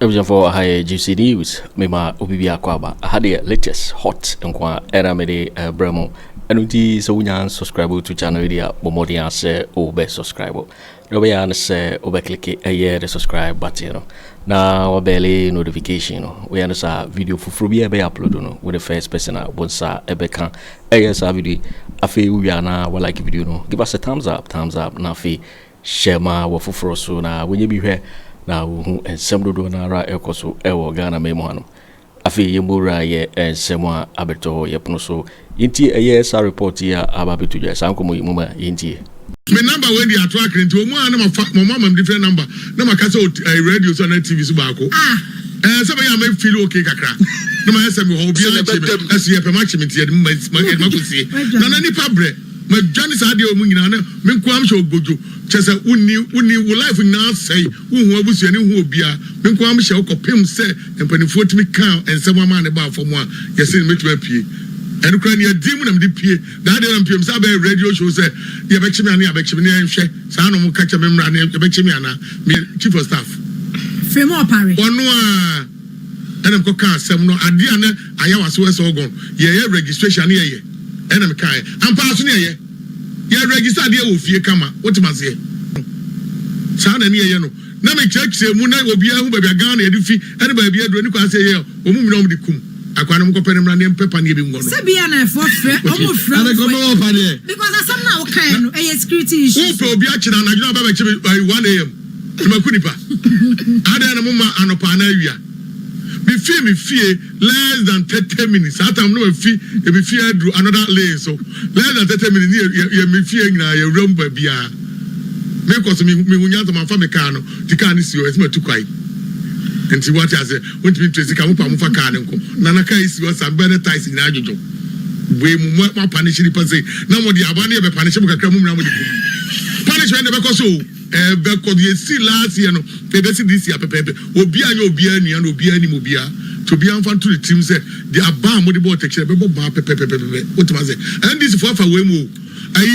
For high juicy news, Mema Ubibia Kwaba, I had the latest hot and Aremeyaw Bremo. And so we can subscribe to channel area, Bomodia say, Obe subscribe. Robean say, Obe click a year the subscribe button. Now, barely notification. We understand video for Frubia be upload with the first person at once a becan. Yes, video. I feel we are now like video. Give us a thumbs up, Nafi. Share my wafufro so now when you be here. Now, and some do na ra ekoso ewo Ghana memoano. Afi yemura ye and semwa abeto yepnoso. Inti a yes report here about to just uncle muma inti. My number when they are tracking to my mom different number. No, my castle radio so Net2 TV subako. Somebody I may feel okay kakra. No, my SM will be as you have a maximum here. My say. Nana ni pabre. My Johnny's idea Munina, Minquam show Bojo. Just a uni life now say, who was any who be a Minquam shall copim say, and penny 40 me count and someone man about for one. Yes, in which way pay. And Ukraine demon and DP, that PM Sabe radio show say, Yabachimani, Abachimani, Sano catch a member and Yabachimiana, chief of staff. Femo Paris. One and I'm cooking some no Adiana, I was so gone. Yeah, registration here. And I'm kind. I'm passing here. Yeah, register there with you come. What must say? Sound any no. Now me check say Muna will be a who be a gun, a duffy, and baby, I don't know say, or move on the cum. I can't go pen and pepper and give him one. Sabiana for almost because I somehow kind of security issue. Who will be actually and I know by 1 a.m. to my Kunipa. I don't know and upon area. Me fear less than 30 minutes. I am no fee. If me fear do another lane, so less than 30 minutes. You me fear na your room baby. Me cause me unyanta my family car no. The car is yours. Me too quiet. And see what I say. Want me to see kamu pa mufa car nko. Nana car is yours. I'm better ties in ajojo. We mo punish the person. Na mo di abani be punish mo kakra mo na mo di. Punish when the because so. Because you see last year, no, they see this year, Pepe, Obia, and Mobia, to be on to the team said, they are bam with the ball texture, Pepe, what was it? And this for Wemo. I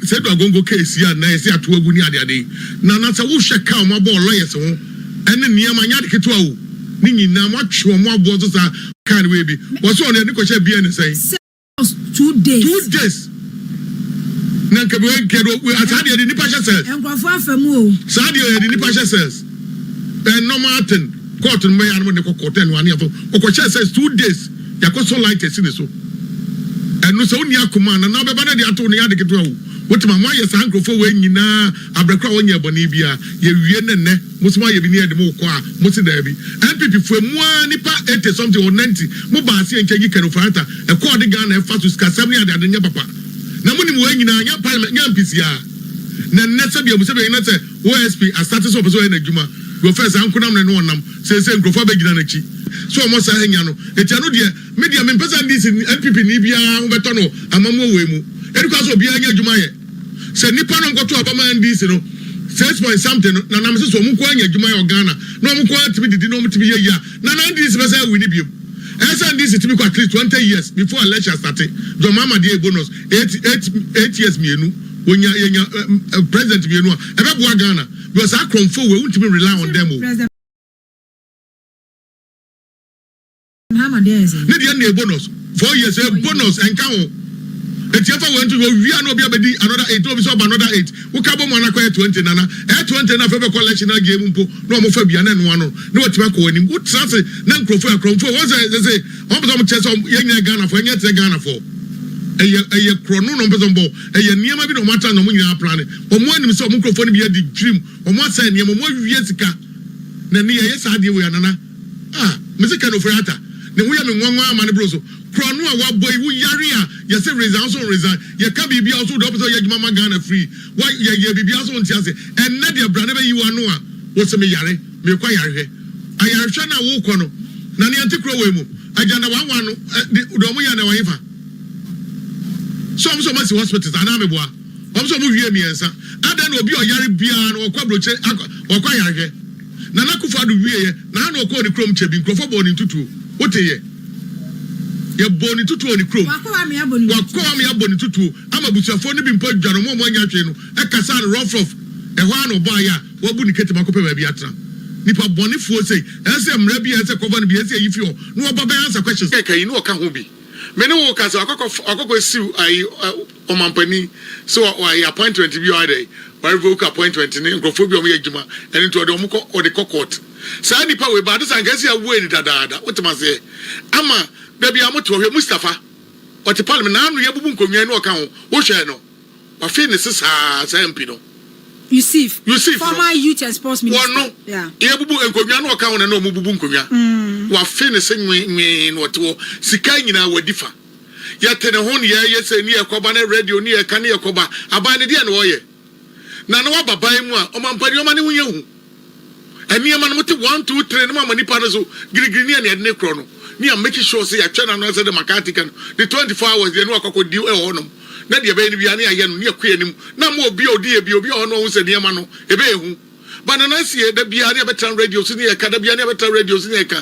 said, I'm going to go case here, and I say, 2 Guni the other day. Nana, who shall come my ball lawyers, and then near my Yadikatu, Nini, now much more bosses are kind of baby. What's on the Nicosia be and say? 2 days. 2 days. Nanka we Sadia the Nipasha says. And Kwafu Sadia the Nipasha says. And no Martin, cotton may and when the cotton 1 year. Okocha says 2 days. Yakoso light a citizen. And no so near command and now Bana the Atoni Agyapong. What my Maya Sanko for when you na Abrakra on your Bonibia, ye Yenene, Musma near the Mokwa, Musi Derby. And people for one nipa 80 something or 90. Mobasi and Kegi Kanofanta, a quarter and fast to Scasamia than the Papa. Namuni mwengi na nya parliament nya MPCA na nessa bia musebe na say OSP asate so person na adwuma go first ankunam na no nam say nkrofo ba gina na chi so mo sa hanya no etia no de media me pesa ndisi MPP ni bia ho beto no amamu we mu eduka so bia nya adwuma ye say nipa no nkoto abama ndisi no 6 point something na nam so mo ko anya adwuma ye Ghana no mo ko atimi didi no mo timi ye ya na ndisi be say we ni bia. And this is to be at least 20 years before election started. John Mama did bonus 8 years. When you're president, you know, about Ghana, because I come forward, we won't even rely on them. Mahama days. Need bonus 4 years, bonus and count. If you ever went to go, we are not be another 8, another 8. We can't go 20 nana. 20 na febe collection game mpo. No mo fa bia na no ano. No watima ko anim. What trance na nkrofo what say on be some chese yenya Ghana for yenya Ghana for. Eye krono no be some bo. Eye niema bi no matter no mo nyina plan. Omo anim se omo nkrofo no bi di dream. Omo say niema mo wie sika. Na ne ye saade we anana. Me se kan ofrata. Ne wo ya me nwanwa ama ne bro so. Krono a wa boy wo yare a ye say resign so resign. Ye ka bibia also do so ye juma Ghana free. Why ye bibia so ntiase. And na de brane be yi wa no a wo se me yare me kwa yare. Ayarhwa na wo kɔ no. Na ne antikro we mu. Agenda wa no do mo ya na wa yifa. So masi hospitals ana me boa. So mo wie miensa. Ada na obi o yare bia na okwa broche okwa yare. Na Akufo Addo wie na na okɔ ni krom chebi nkrofo bo ni tutu. Wote ye. Ye boni tutu oni krom. Wakwa me aboni tutu. Ama busuafo ni bi mpo dwaro mo anya hwe no. E kasa no rough. E ho ano ba ya, wo bu ni kete makope ba bi atra. nipa bonifuo say ese mra bi ese cover bi ese yifi o no oba be answer questions kai no ka ho bi me no ka say akoko siw ai omampani so I appointment bi o dey why vote appointment ni nkrofo bi o me adwuma eni to o ko o de court sa nipa we ba de san gasi awu eni dadaada wotima say ama da bi amoto hwe Mustafa o te parliament na anu ye bubu nkonwa no ka ho wo hwe no wa fe ne sisa sa MP no Yusuf former youth and sports minister no yeah ye bubu nkonwa no ka ho na mu bubu nkonwa wa fe ne se nwi no to sika nyina wadifa ya tene ho ne ye se ni ekoba na radio ni e ka ne ekoba aba ne de na wo ye na wa baban mu a o mampani o ma ne wo ye hu eni e ma no te 1 2 3 no ma nipa no so girigiri ni e ne kro no ni am make sure say ya twena no say the makati kan the 24 hours de no akokodi e ho no na de be ni bia ni aye no ni akwa anim na mo obi odi obi ho no say de ma no e be ehu ba na sie da bia ni abetan radio so ni e ka da bia ni abetan radio so ni e ka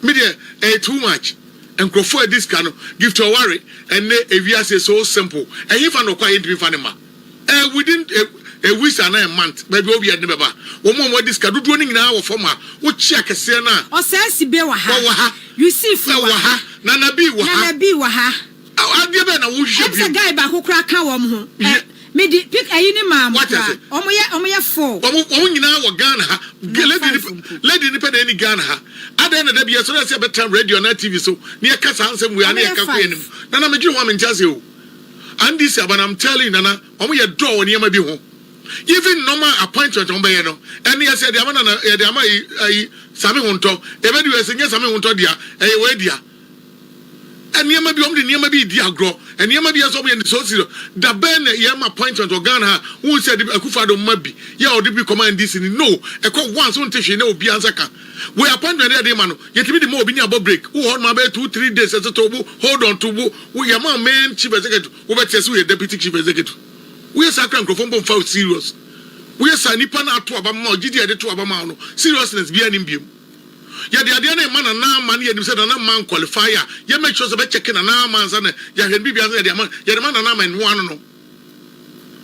me de too much enkrofo this can give to worry and eviase so simple and if no kwa enti fa ne ma within a week and a month baby obi ade beba wo mo this can do ni nyina wo forma wo chi akese na o sense be wa ha you see for wa ha na bi wa ha ade be na wo hwe bi guy ba kokura ka wo ho me di pick ayi ni ma omo ye four omo nyina wo Ghana ha lady ni pe na ni Ghana ha ada na da bia so na se betam radio na TV so ni e kasa ansem we ana e ka kwenim na medwiri ho amenchase o and this about I'm telling nana omo ye do woni ma bi ho even normal appointment on be no and he said the amana the ama sami hunto e be di we se nya sami hunto dia e we dia eniema bi omde niema bi di agro eniema bi aso be so siro da ben ye ma appointment organ who said Akufo Addo mabi ya odi bi command this no e ko once on tehwe na obi ansaka we appointment dey man no yetimi di mo obi ni abo break who hold ma be 2-3 days to hold on to we ya man main chief executive we be tese we deputy chief executive we sakra microphone bon fa serious we sa nipa na ato aba ma ogidi e de to aba ma no seriousness bi anim biem ya de ade na man na man ye nim say na man qualifier ye make sure say be check na man say na ya hwe bibia say de man na man no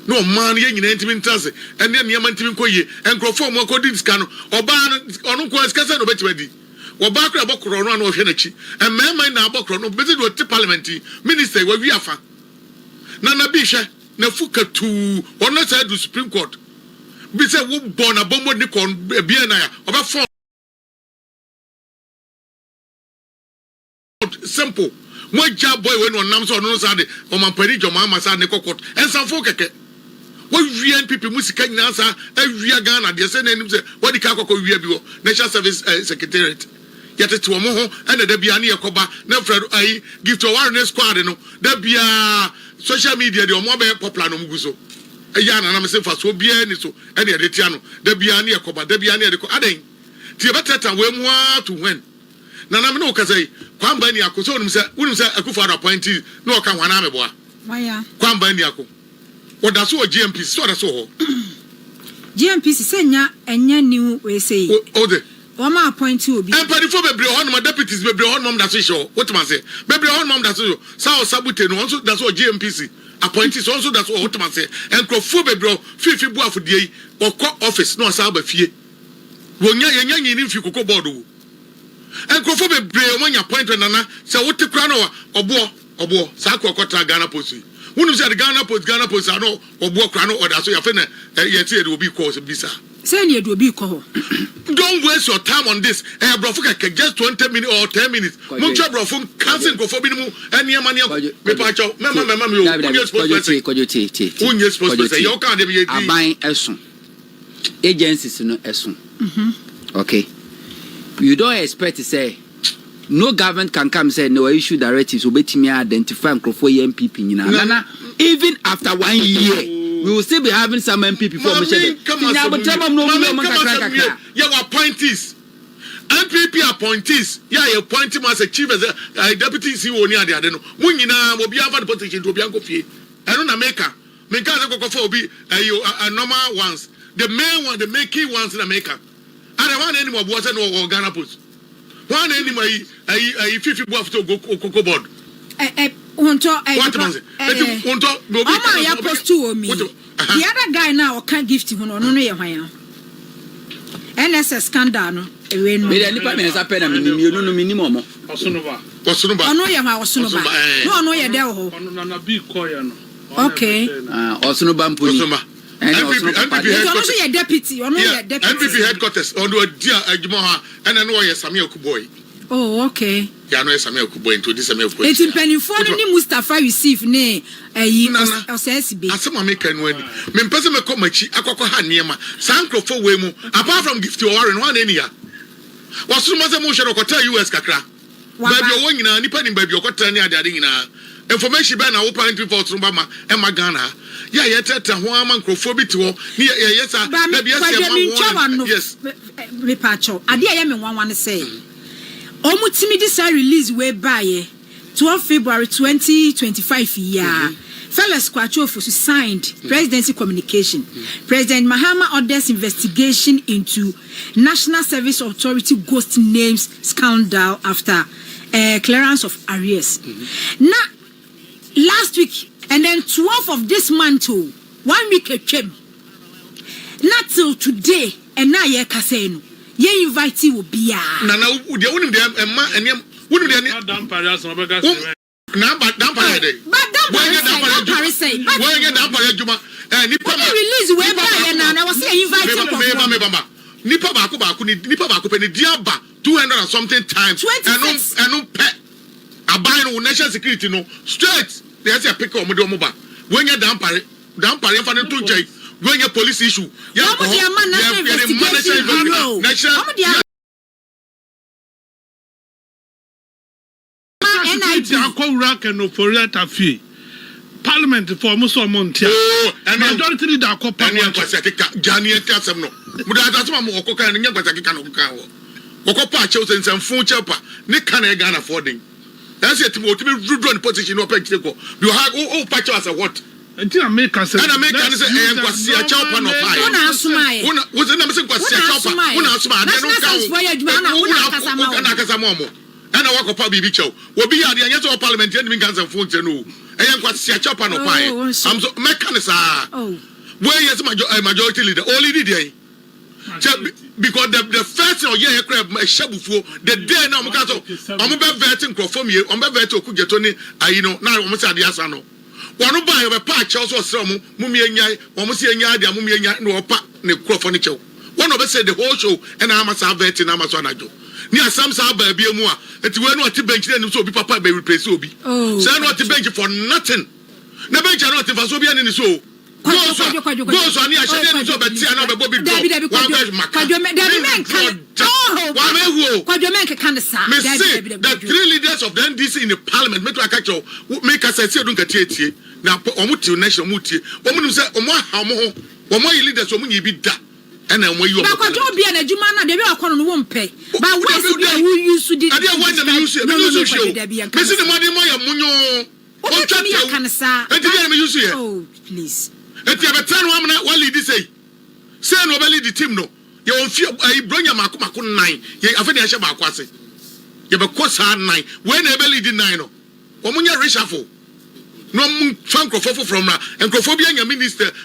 no man ye nyina ntimi ntase ene ne man ntimi koye enkrofo mo ko di ska no oba no onu ko ska say no betimadi oba kra bokro no na o hwe na chi emema na bokro no be do ti parliament minister wa wi afa na bi hwe na fukatu ono say do Supreme Court bi say wo born abombo ni kon bia na ya oba fo simple mo ja boy we no nam so no sade o man pari jo Mahama sade ne kokot ensanfo keke wo wian people musika nyina sa awia Ghana de se na nim se wo di ka kokko wia bi wo National Service Secretariat yete to mo ho ena da bia ne yakoba na Fred ai give to awareness squad no da bia social media de o mo be popular no mgu so eya na me se fa so bia ni so ena de tia no da bia ne yakoba da bia ne de ko aden tie betata we mu to when na me no kasai kwamba ni akoso unum se Akufo Addo appointee no ka hwana meboa waya kwamba ni ako oda so GMP so oda so ho GMP senya enya new we say ode o ma appointee obi empathy for bebre hon ma deputies bebre hon mom da so show what man say bebre hon mom da so sa o sabute no so da so GMPC appointee so da so what man say enkrofo bebre fifi bu afodie okọ office no sa ba fie wonya yenya nyini fi kokọ board wo enkrofo bebre o manya appointment nana se wote kra no obo sa akọkọta Ghana Post wonu se Ghana Post no obo kra no oda so ya fe na yeti e obi call bisa say ni e obi call don't waste your time on this brofo ka just 20 minutes or 10 minutes mo twa brofo cancel nkofo bi ni mu eniema ne me pa chaw mema me o unye sports person you can dey be aban esun agencies no esun okay. You don't expect to say no government can come say no issue directives obetimi identify Akufo MPP nyina even after 1 year we will still be having some MPP for mission your appointees MPP appointees your appointee as a chief deputy CEO ni ade no mu nyina obi ava the position to obi anko fie eno na make as Akufo obi normal ones the main one the making ones in America. I want any more boys no Ghana Post. One any my 50 boys to go cocoa board. What man say? Mama ya post to me. The other guy now can't give to no ye hwan. NSS scandal no ewe no me dey nipa me nsa pe na minimienu no minimum Osonoba ono ye ma Osonoba no ono ye de ho ono na bi koya no okay Osonoba mponi ono so ye deputy ono ye deputy NPP headquarters ono dia adwuma ha ena no ye Sami Akuboy oh okay ya no ye Sami Akuboy into this Sami Akuboy eti penifo ni Mustafa receive ne ayi osesibe asema make no ani me mpese me ko machi akokọ ha niema sankrofo we mu apart from gift o warren one ani ya wasu mo se mo hwe ko US kakra baby o nyina nipa ni baby o ko tani ade nyina information be na wo parent report no ba ma e ma Ghana ya ye tete ho ama nkrofo bi ti wo ni ye sa baby ese ma yes me pacho ade ya me nwanwan say omutimi di say release we buy 12 February 2025 year Fellas Kwaku Annan signed presidency communication. President Mahama orders investigation into National Service Authority ghost names scandal after clearance of arrears. Now, last week and then 12th of this month, 1 week came. Not till today, and now ye kaseno. Ye invite you be ya. Nana, the only dampare de. But dampare say. Why get dampare juma? Nipa release we buy na was say invite Nipa baako pe ni diaba 200 and something times. And pe abai no national security no straight. They say pick o mo de o mo ba. When get dampare fa ne to jai. When get police issue. Ya ko. Parliament for Muso Montia. And majority leader ko Parliament Jani Kasam no. Muda dasma mo ko kan nya kwataki kan ko kan wo. Ko pa che sen fun chepa ne kan e Ghana affording. That's it mo timi run position no pekire ko. You have pa che as a what? Until America say and America say e kwasi a chapa no pa. Una asuma e. Una wo se na me se kwasi a chapa. Una asuma na no kan. Una kasama mo. And I walk up bibi chow. Will be at the answer of parliament and me cancer phone to know. I am quite see a chop on a pie. I'm so mechanics are. Where is majority leader? Only the day. Because the first year crab shabu for the day now Mukato. I'm about vetting from you. I'm about to cook your Tony. I know now almost at the Asano. One buy a patch also some Mumia, almost a yard, Mumia, no pa, no furniture. One of us said the whole show and I'm a vetting Amazon. Near some suburb be more. It's when what bench then so be papa be replace obi. So not to bench for nothing. The bench are not for so be any so. Go so near shade so but see another Bobby. The 3 leaders of the NDC in the parliament make us say don't get it. Now omuti national muti. Omu say omo ha mo. Omo leaders omu yi bi da. And then when you are going to be an Jumana, they are calling one pay. But what who used to do? I didn't want to use it. Missing the money, my Muno. What can you say? Oh, please. If you have a 10 woman, what did he say? Say nobody the team no. You won't feel a bring your Makumakun 9. You have any Shabakwase. You have a course hard 9. When a belly did 9. Omunya reshuffle. No Franco from and Crophobia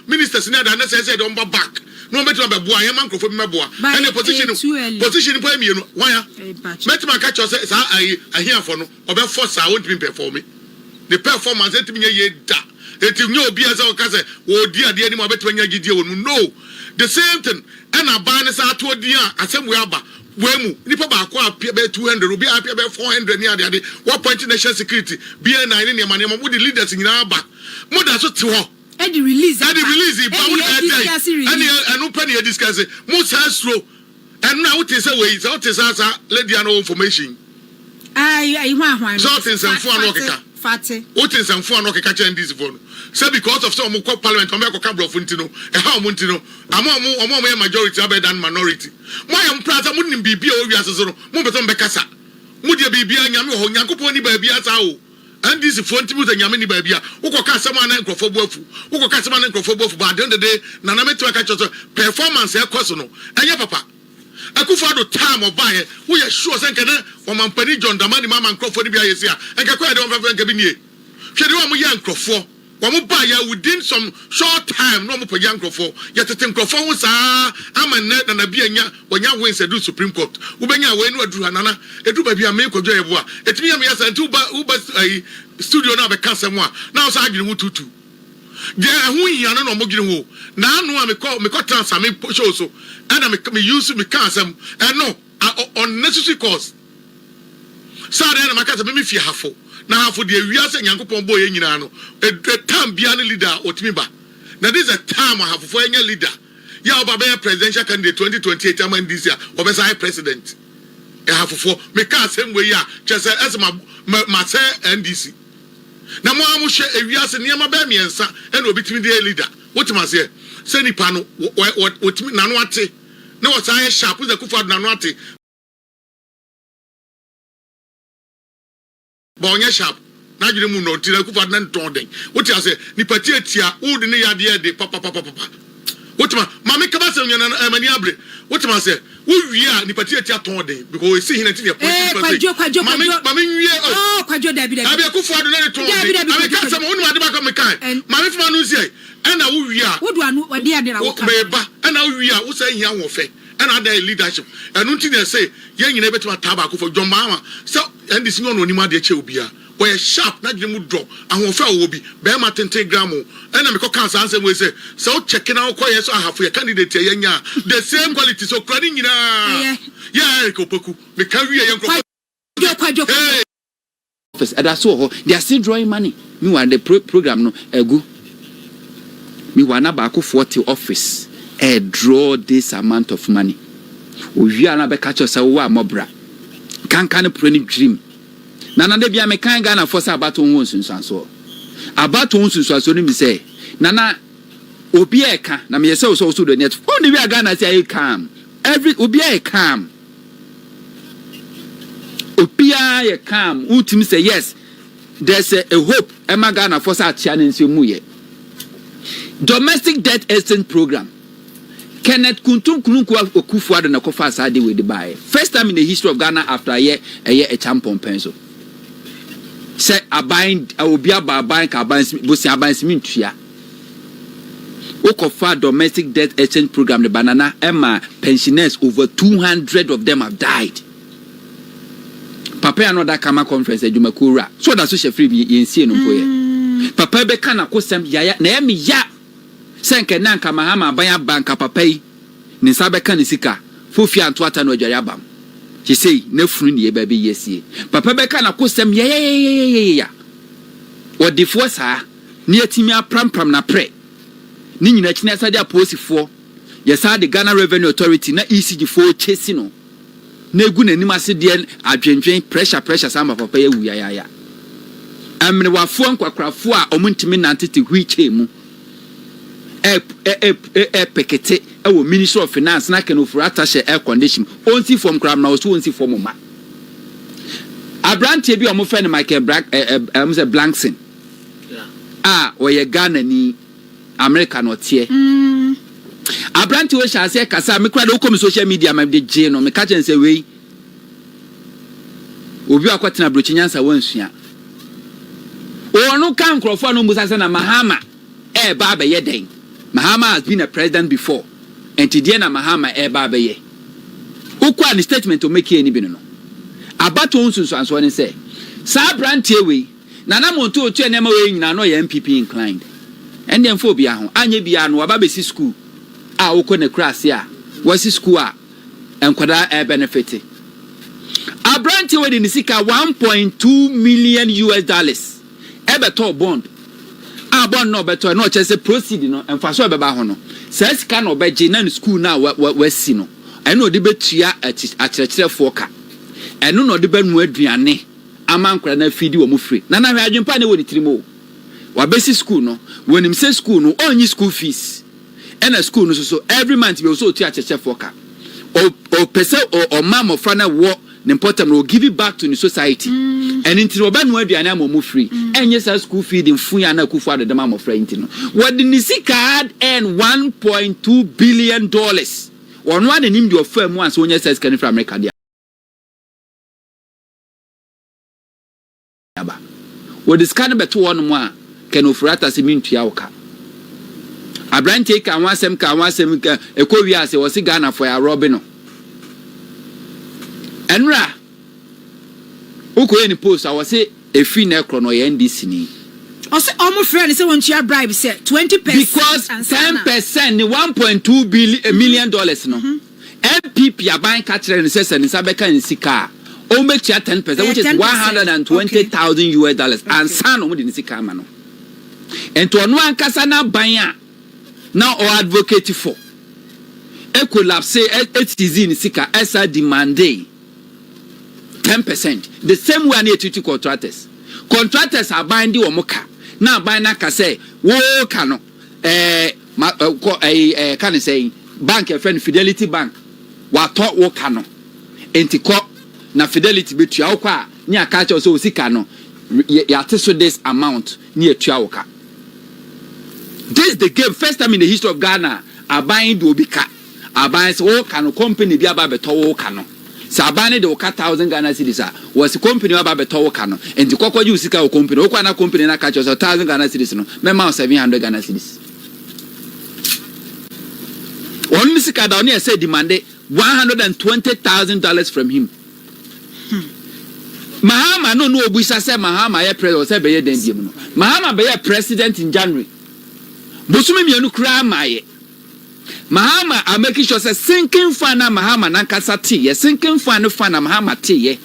ministers in that said on back. No matter about boy, I'm uncle for my boy. And the position for me, why? Met my catcher says, I hear for no, about force I won't be performing. The performance at me, yet, it is no be as our cousin, oh dear, the animal better when you no. The same thing, and I buy this out to dear, as some way about. Wemu, nipa ba kwa apia be 200, obi apia be 400 near the other. What point national security? Be a 9 in your money, the leaders in our back. More than so to her. And the release it. And open here discuss it. Most has slow. And now it is a way, so it is as a lady and information. I want something and fun. Fatty. What is some fun? Okay, catch this phone. So because of some parliament, America Cabro Funtino, a how Muntino, among majority than minority. My own plaza wouldn't be as a Mubaton Becassa. Mudia be and Yamu, Yankoponi baby as our. And this is 40 and Yamini baby. Who can someone and for both? Who can someone and for both? But at the end of the day, Nanameto catch performance air personal. And your papa. Akufo Addo time of buy who you sure send or man penny John the money Mama and Crawford be here and Kakwa don't have a cabinet. She don't want young Crawford. Wamu ba ya within some short time no mo pa yankrofo yetete nkrofo ho saa amane na bia nya wonya win se do Supreme Court ubenya we no aduru hanana edu ba bia me Kojo yebo a etimi ya me ya santi uba studio na be kasem a na so agire mu tutu je hu hia no mo gire ho na anu a me ko transfer me show so and me use me kasem no unnecessary cost sare na makasa me fi hafo na hafo de wiase nyankopon boy nyina no time bia no leader otimi ba na this is a time hafo for any leader ya oba be presidential candidate 2028 am this year obesa president hafo for me ka asem we ya chese esma ma say NDC na mo amu hwe ewiase niam ba miensa e na obitimi de leader wotima se nipa no otimi na no ate na wo say sharp the Akufo Addo na no ate Bawumia sharp na dwene mu no tira Akufo Addo na nton den woti ase ni pati atia wudi ne yade de papa wotima mama ka ba se nyana mani abre wotima se wo wia ni pati atia ton den because we see hin ati the Kwajo mama wie Kwajo dabi abi Akufo Addo na ton den abi ka se mo unu ade ba ka me kan mama fi ma no sie na wo wia wodu anu wade ade na wo ka beba na wo wia wo say hia wo fe na ada leadership enu nti na say ye nyina betima taba Akufo jomama so NDC no ni ma de che obia we sharp na dwene mu do ahofa wo bi be ma 10 gram na me ko kan san say we say so check na wo koye so ahafo ye candidate ye nya the same quality so krani nyina yeah ko poku me ka wi ye Kwajo office and that's all they are still drawing money me want the program no egu me wana ba ko 40 office draw this amount of money we are na be catch us wa mobra can pray dream nana de bia me kan Ghana for say about won sunsanso about won sunsanso ni me say nana obi e ka na me say so do net on the Ghana say I calm every obi e calm obi e calm ultimate say yes there's a hope Emma Ghana for say atia nsi mu ye domestic debt exchange program Kenneth Akufo Addo na kofa asade we the buy first time in the history of Ghana after a champion pencil say abind obi ababan ka ban bosi aban simintua okofa domestic debt exchange program the banana emma pensioners over 200 of them have died papa another kama conference edumakura so that social free yensie no boye papa be kana kosem ya na emi ya senke nanka Mahama banya banka papa yi ni sabe kan sika fofi anto ata no adware abam she say na funu ne ba be yesie papa be kana kosem ya odifo saa ne atimi aprampram na pre ni nyina kine asade aposifo yesa de Ghana Revenue Authority na ECG4 chesi no na egu nanim ase de adwendwen pressure samba papa ya wu ya amene wafo nkwakrafo a omuntimi nantete hwiche mu pekete ewo Ministry of Finance na ken ofura attache air condition onsi form kram na oso onsi form ma abrante bi omo fe ne Michael Blankson oye Ghana ni America no tie abrante we sha se kasa me kra de ko social media ma de je no me ka chen se we obi akwatena brochinyansa wansua onu kan krofo no musa se na Mahama baba ye den Mahama has been a president before and today na Mahama baba ye ukwa ni statement to make any bi no abato onsunsu anso ne say sa brand we na monto otu enema we nyina no ye MPP inclined and dem fo bia ho anye bia no aba besi school a ukọ na class a wasi school a enkwada benefit abrante we ni sika 1.2 million US dollars ebeto bond bond no beto no chese proceed no emfaso beba ho no say sika no beje na school na wasi no eno de betua akyerɛkyerɛfo ka eno no de banu aduane amankora na fidi wo mu free na hwe adwempa na woni tirimo wabesi school no wonim say school no onyi school fees ena school no so every month we also tu akyerɛkyerɛfo ka o pese o mama frana wo the important will give it back to the society and into urban where you are free and yes school feeding free and Akufo Addo the mama friend what the Nisi card and $1.2 billion or one and him your firm once when you says can from America what is kind of better one more kenofurata se mintua woka abrante ka wasem ka ekowi ase wo si Ghana for ya robe no enra uko any post I was say efi na ekro no ye NDC ni also almost friend say want you bribe say 20% because 10% ni 1.2 million dollars no MPP aban ka kire ni say senisa beka ni sika o make 10% which is 120,000 US dollars and san o mo di ni sika ma no ento ono ankasa na ban a now or advocate for e collapse HTZ ni sika esa demanding 10%. The same way near to contractors. Contractors are binding or moka. Now by naka say, wo cano can say bank a friend Fidelity Bank. What talk wo cano. Enti na Fidelity bit yaoka near catch also sikano. Yateso this amount near Chiaoka. This is the game. First time in the history of Ghana, a buying do bika. A buying wo cano company be about beto cano. Sabane de oka 1,000 Ghana cedis was a company about beto cano. And the Koko you sika company, Okana company na catch us 1,000 Ghana cedis no. Mema 700 Ghana cedis. Only sika down here said demanded $120,000 from him. Mahama no Buisa say Mahama ya president say be den no. Mahama be president in January. Bosumi mienu kra maye. Mahama are making sure say sinking fan na Mahama na kasa tie, sinking fan na Mahama tie.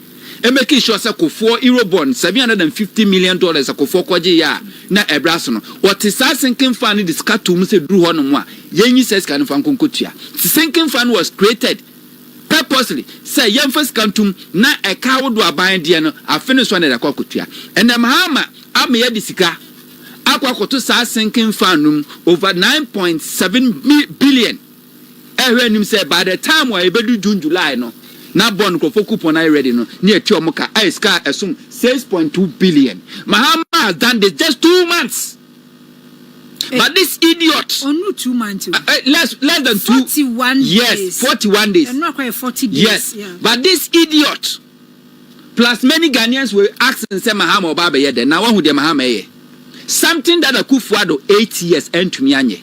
E making sure say Kofo Eurobond $750 million Kofo kwaje ya na ebraso no. What is that sinking fan this katum say dru ho no mo a. Yenyi says kan fan konkotua. Sinking fan was created purposely say yemfas kantum na e kawo do aban de no afene so na da kwakotua. And Mahama am ye disika akwakoto sa sinking fan over 9.7 billion. Ehwenim say by the time we bedu June July no na bond ko coupon I ready no near Tiomoka iska esum 6.2 billion. Mahama has done this just 2 months. But this idiot only 2 months less than 41 yes days. 41 days and not quite 40 days. Yes, yeah. But this idiot plus many Ghanaians were asking say Mahama Obaba ye then now one who the Mahama ye something that Akufo Addo 8 years and to me anye.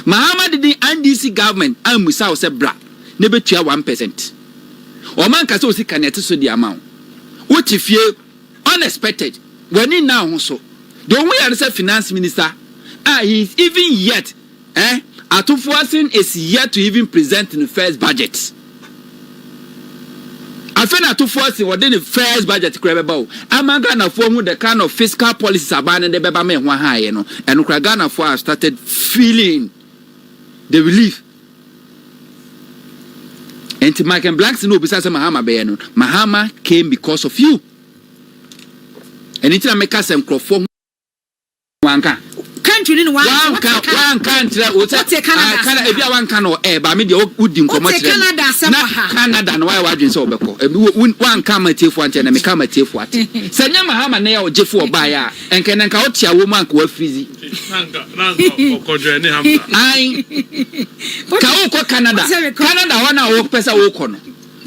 Mahama did the NDC government and Musa say bra ne betua 1%. O man ka so si kanete so the amount. What if you unexpected when he now so the only other finance minister he's even yet Ato Forson is yet to even present in the first budget. Afenyo Ato Forson within the first budget credible. Amanga for who the kind of fiscal policies are banning the beba me one high, and Ghana for have started feeling the relief. And to Markin blacks no besides Mahama Bayano. Mahama came because of you. And it's a make us some crofong wanka. Country in one country. What's Canada? If you want Canada, but me the Udim Canada, and why watching so beko. One come at if one and me come at if what. Sanya Mahama neo Jeffo Baya and can couch a woman who fizzy. Kojo I Kaoko Canada. Canada one hour pesa wokono.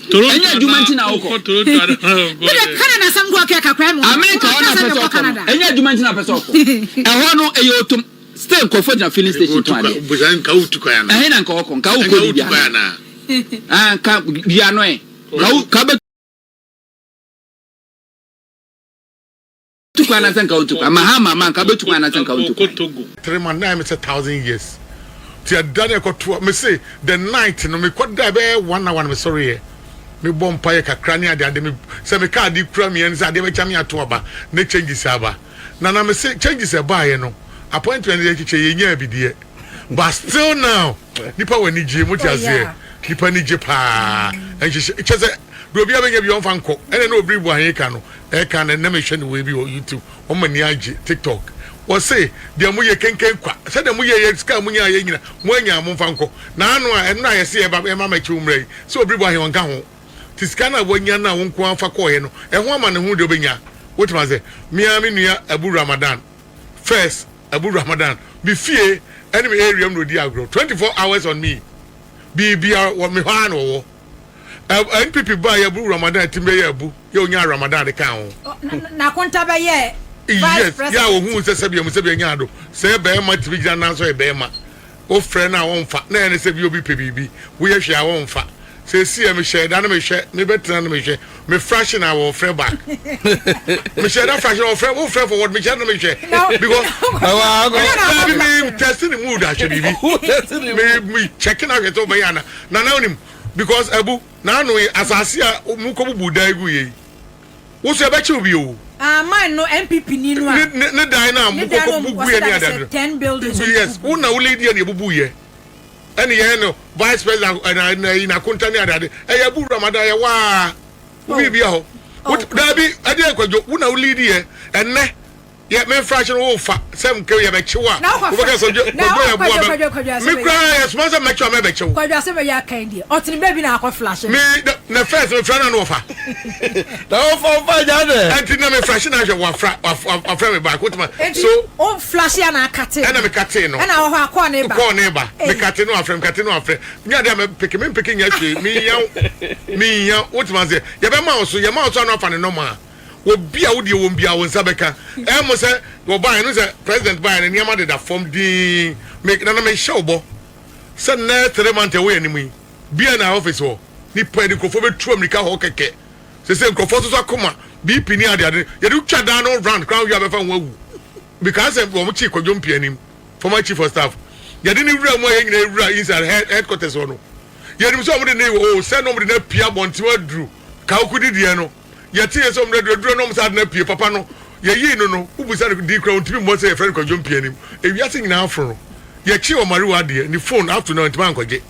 Enya jumantina oko. Canada some go keka kran. America ona pesa Canada. Enya jumantina pesa oko. Ehwo no eyotum still comfort filling station to ade. Buzan ka utuko ya na. Na nka oko nka uko bia. Ka bia no e. Ka be tukwana nka utuko. Mahama man ka be tukwana nka utuko. 3 months na me say 1,000 years. Ti adane ko to me say the night no me kwada be 1 hour me sorry. Me bompa ye kakra ne ade me se me ka di kura me en se ade be chame ato aba ne changes aba na me say changes aba ye no appointment ye chiche ye nya bidie but still now nipa wani je mutiase nipa ni je pa en chese do bia be nya bi on fanko ene no obri bu an ye ka no e ka na na me hwe ne we bi o YouTube o mani age TikTok o say de mu ye kenken kwa se de mu ye ska mu nya ye nyina mu anya mu fanko na anu a enu a ye se e ba ma chi umrei so obri bu an ye won ka ho tiskana wonya na won ko afa ko ye no e ho ama ne hu de obenya wetima say mia me nua Abu Ramadan first Abu Ramadan be fie enemy area no di agro 24 hours on me bibia wo me ha no wo NPP ba ya Abu Ramadan timbe ya Abu ye onya Ramadan de kan ho na konta ba ye yes ya wo hu se bi nyado se be ma tibi gina na so e be ma o frɛ na won fa na ene se bi obi pe bibi wo ye hwe a won fa se si e me hwe da na me hwe me betra na me hwe me fraction na wo frɛ back me hwe da fraction wo frɛ forward me hwe na me hwe because me testing the mood actually me checking out it over yana na onim because abu na no asase a mu ko bubu dai gu ye wo so e be che obi o man no MPP ni no a ne dai na mu ko bubu ye ni ada 10 buildings yes una wo lady ni bubu ye ene ye no vice president na kontani ada e ya bu ramadan ye wa wo bi ho da bi ade akwajo una wo lady ye enne ye me fraction wo fa sem ke ye be chewa wo be so je go me cry sponsor me chewa me be chewa kwajo se be ya kan die otini baby na akọ flash me na first me fra na no fa na wo fa ja de anti na me fraction na je wa fra me back what so o flash ya na akate na me kate no na wo akọ na ba me kate no afrem nya de me peke nya hwe me yan what man say ye be ma so no afa ne normal obi a wodi wo mbia wo nsabeka mo se wo ban no se president ban ne niam de da form din make na me showbo se na 3 months away animu bia na office wo ni pa di krofo betu amerika ho keke se krofo so akoma bp ni ade ye do twa down no round crown you abefa wo because wo mo chi Kojo mpianim former chief of staff ye de ni wura mo ye nyina wura inside headquarters wo no ye nim so mo de ne wo se no mo de na pia bonti wadru ka okudi die no yati yeso mre duro no msa na pie papa no ye yi no ubusa di kra ontimi mo say friend Kojo mpianim ewiase nyina afro ye chi o mariwa de ni phone afternoon ntima nkoje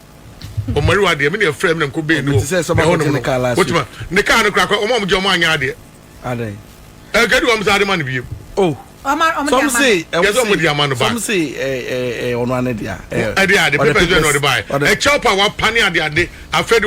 o mariwa de me ne frame na nko be no otima ne ka no kra o mo je o mo anya de ade gadi o msa de man bi oh some say some say ono anedia the paper no the buy a chopper wa pani ade afedi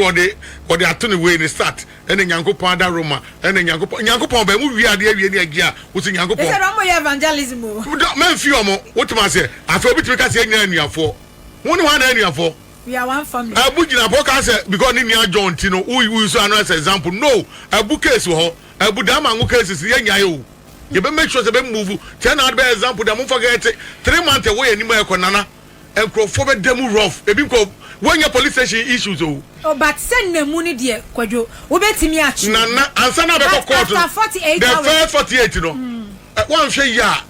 o de ato ne we ni start ene nyankopon ada roma ene nyankopon ba mu wi ade awie ni agia wo si nyankopon is that omo evangelism o man fi omo what ma say afi obi timi ka say nya anuafo woni wa na anuafo we are one family abu gina po ka say because ni nia John tino we so an as example no abu case ho abu da ma ngu cases ye nya yo you be make sure say be move ten out be example da mo forget 3 months away animo e konana enkrofo be demu rough ebi ko when your police station issues oh but send na mu ni de Kwajo wo betimi achi nana ansa na be court after 48 the hours first 48 no one hwe ya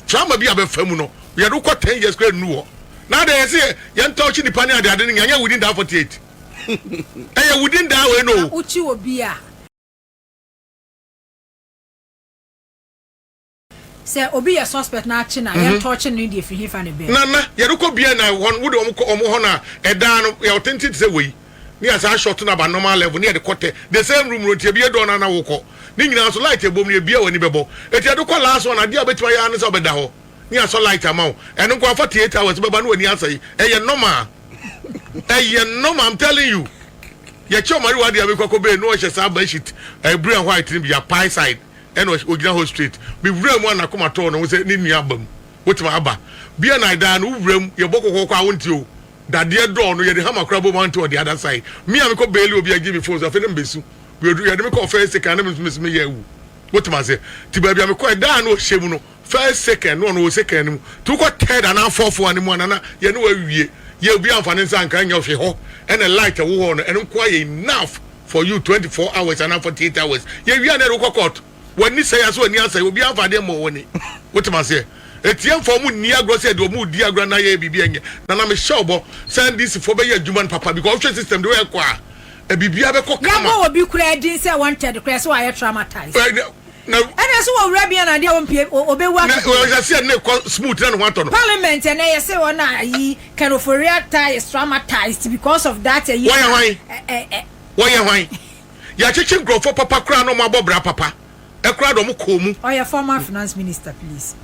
trauma bi abefamu no ye do ko 10 years kra nu na dey say ye touch the pani ade ni nya within that 48 eh within that way no uchi obi a say obi a suspect na achi na ye touch no dey fi hifa ne be nana ye do ko bia na won wo de omo ho na eda no ye authentic say we ni asa shot na ba normal level ni e de kote the same room rotie bia do na wo ko ni nyina so light ebom ni bia wani bebo eti do ko last one ade abetima ya ne so beda ho ni aso light amount eno ko 48 hours beba no wani asai eye normal I'm telling you ye chomari wa dia be kwako be no hye sa ba shit blue and white ni bia pie side eno ogina ho street be wura mu na koma to no wo se ni nua bam wotima aba bia na da no wura ye bokoko kwa wonti o dade do no ye de hama krabo man to the other side me am ko beli obi agi me phone so afedem besu we do ye de me ko first second me ye wu wotima se ti ba bia me ko da no hyemu no first second no second mu tu ko third and fourth one mu na ye no wawie ye obi amfane nsa nkan nya hwe ho and a light wo ho no eno kwa ye enough for you 24 hours and 48 hours ye wi na ro court wani say aso ani asay obi amfade mo woni wotima se etiem for mu ni agro say do mu di agro na ye bibi enye na me showbo send this for be ye human papa because option system do we kwa e bibia be ko kama na obi kura din say wanted kura so I traumatized na and so we rabia na dia ompie obewa na we just say na smooth na no to no parliament and you say one yi kind of react is traumatized because of that why ya chichi grofo papa kura no ma bobra papa e kura do mu komu oh your former finance minister please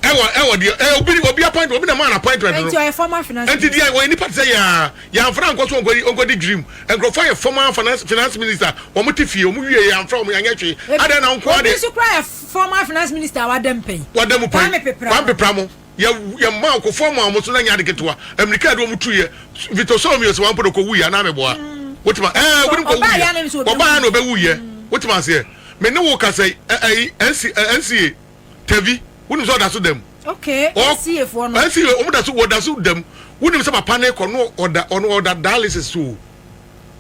obi appoint obi na man appointment no your former finance and dia we ni part say ya franco so ngodi dream and grofo your former finance minister o mu tifie o mu wie ya fra o mu anya twe ada na nko ade so cry former finance minister wadam pen wan pepramo ya ma ko former mo so na nya de ketewa america do mu tuye Vito so mi so wan podo ko wu ya na me boa wotima woni ko wu ya oba na obe wu ye wotima se me ne wo ka say NCA TV wonu so da so dem okay see if one I see da so dem wonu say papa na ko no order dialysis so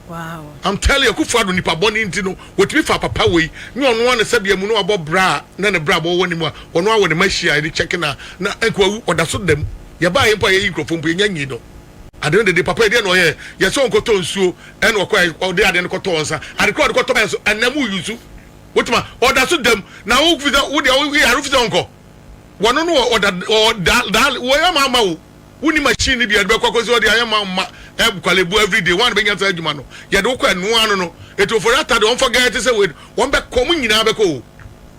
wow I'm telling you Akufo Addo nipa boni nti no wotimi fa papa we ni ono wan se bia mu no abo bra na ne bra bo woni mu ono awo ne machia ni check na enko order so dem ye ba ye mpo ye microphone mpo ye nyi no ade de papa de no ye so nkoto nsuo e no ko de ade no koto onsa ade ko koto ba so anamu yusu wotima order so dem na wo fi wo de wo ya rufi onko wono no order wo ya mama wo woni machine bi ade be kwakozi wo de ya mama e kwalebu every day one be nyata adwuma no ye de wo kwa enu anu no eto for Atta don't forget to say we won be kom nyina be ko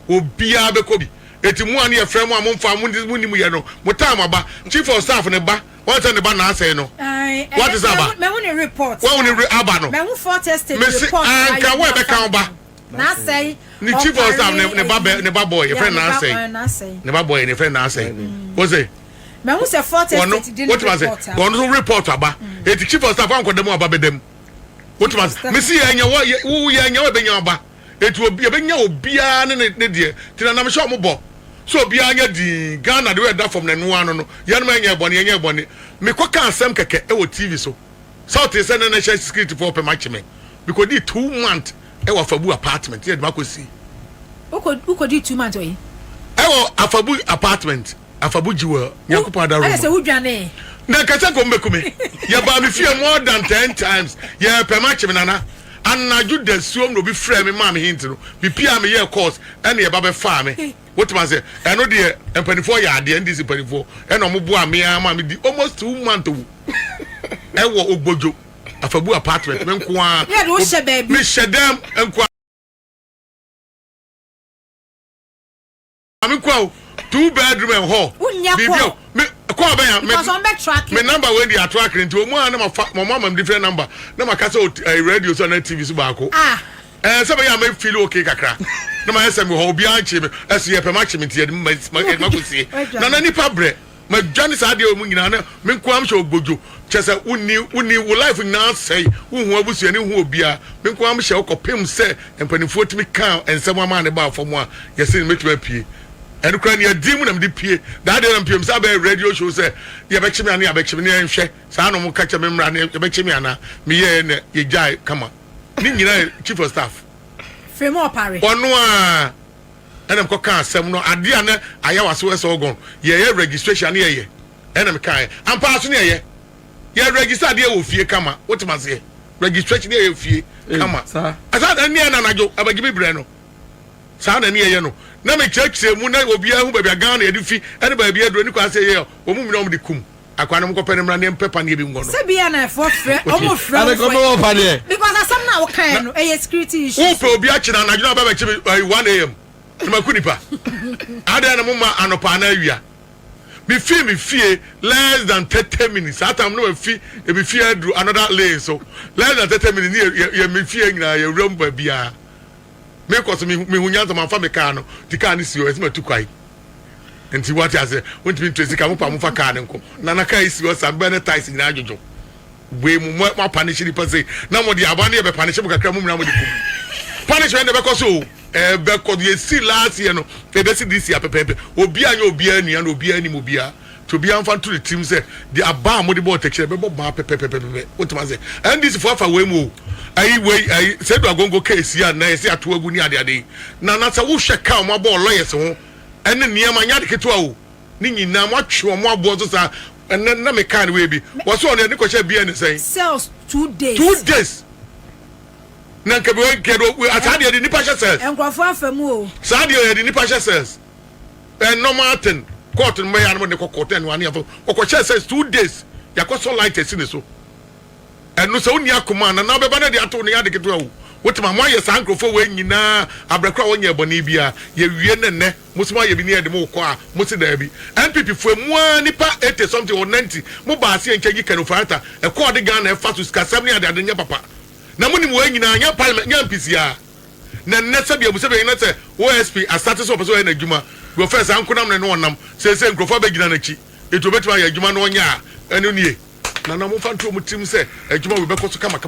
obia be ko bi eti mu anu ye frem am mfa mu ni mu ye no mo time aba chief of staff ne ba what ne ba na say no what is aba me won report what won aba no me won for tested report anka we be kan ba na say ni chief of staff ne ba boy your friend na say ne ba boy ne friend na say what say me won say for tested did report one report aba eti chief of staff an ko dem aba be dem what was me see anya wo ye anya we be nya aba eti obi e be nya obia ne de tina na me sho mo bo so obia anya di Ghana de we da from na no anu no ye no anya ebone me ko kan asem keke e wo TV so south is na national security for pe match me because the 2 months e wo Afabu apartment ye de makosi uko di 2 months oyi e wo Afabu apartment Afabu jiwa Akufo Addo I say udwane na kasa ko mbekume ya ba me fear more than 10 times ya pe match me nana anaju da suom no bi frɛ me ma me hint no bi pia me ye course ene ye ba be fa me what man say eno de empanifo ya ade ndisi empanifo eno mo bo ame ama me di almost 2 months e wo ogbojo Afabu apartment me nko a ya do she baby me shedam nko a me ko 2 bedroom and hall bibio me ko aban because on back track me number when the track into omo na my mama different number na makasa radio so na TV so baako se be ya me feel okay kakra na ma yesa me ho obi anche me ese ye pe ma che me tie ma ko sie na nipa bre ma dwane sa de omu nyina na me nko am hye ogbojo chese uni wo life na say wo hu abusu ani hu obia me nko am hye okopem se empanifo timi kan ensem ama ne ba afom a yesi metuma pie and crying your demon and the pie that day PM Sabe radio show say you bet me and you bet me and share Sano catch a member and you bet me and me ye ye jai come on Nina chief of staff Fremont Paris one and I'm cooking some no idea I was so gone ye registration ye and I'm kind I'm passing ye register dear with fear come what must say registration here fear come on I thought any anajo about give me breno sound any ye no na me church say mu na obia hu babia Ghana edifi ene babia adro ni kwa say ye o mu na o de kum akwa na mko mra ne mpepa ne bi ngo no se bia na for frɛ o mo frɛ ko no pa de because asam na wo kan no e security issue o pe obia china na juna baba chi 1 am ni makunipa ada na mama anopa na awia me fie less than 30 minutes atam no fi e be fie adro another lane so less than 30 minutes ye me fie nyina ye ram babia me ko so me hunya so man fa me car no the car ni si o esima tu kwai enti what I say want me to sika mo pa mo fa car nko na na car si o sam be na ties ni ajojo we mu ma punish ni pa say na mo di aba na e be punish mo kakra mo mra mo di kum punish when be ko so be ko ye si last year no e be si this year pepe obi anya obi ani na obi ani mo bia to be amfan to the team say the aba mo di ball take be ba pepe what man say and this for we mu I said we are going to go case here na say ato agu ni ade na say wo hwe ka mo ball lawyers ho ene niam anya de keto awo ni nyina mo atwe mo abo so sa na me kan we bi wo so ne ko hye bia ne say cells 2 days 2 days na ke we kedo atade de nipa hye cells enkrofo afamu o sa de de nipa hye cells normal thing court me ya no de court en wani afo ko hye cells 2 days yakoso light esi ne so enu so uni akoma na be ba na de ato ne ya de keto awo wotima mo aye sankrofo we nyina abrakra wonya eboni bia ye wie ne musuma ye bi ne de mo ko a musi da bi NPP fu mu nipa 80 something or 90 mo ba se enke gi kanofata e ko de Ghana e fa su ska 7 ade nya papa na mo ni mo nyina nya parliament nya MPC a na nessa bia musa be na se OSP asate so person na adwuma go first ankonam ne no onam se nkrofo be gina na chi eto betima ye adwuma no nya enu nie na mo fa nto mo tim se adwuma we be ko so kama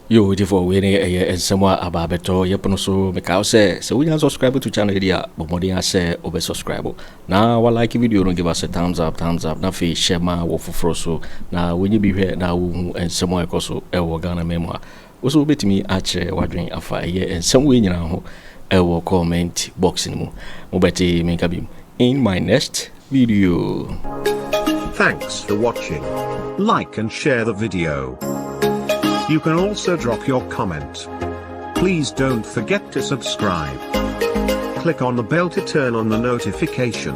yo before we ne ensemo ababeto yepono so mekao se we can subscribe to channel here bomodi ase obe subscribe na wa like video no give us a thumbs up na fi share ma wo foforo so na wenye bi hwe na wo ensemo ekoso e wo Ghana memo also betimi achere wadwen afa ensemo we nyina ho e wo comment box ni mo beti me kabim in my next video. Thanks for watching. Like and share the video. You can also drop your comment. Please don't forget to subscribe. Click on the bell to turn on the notification.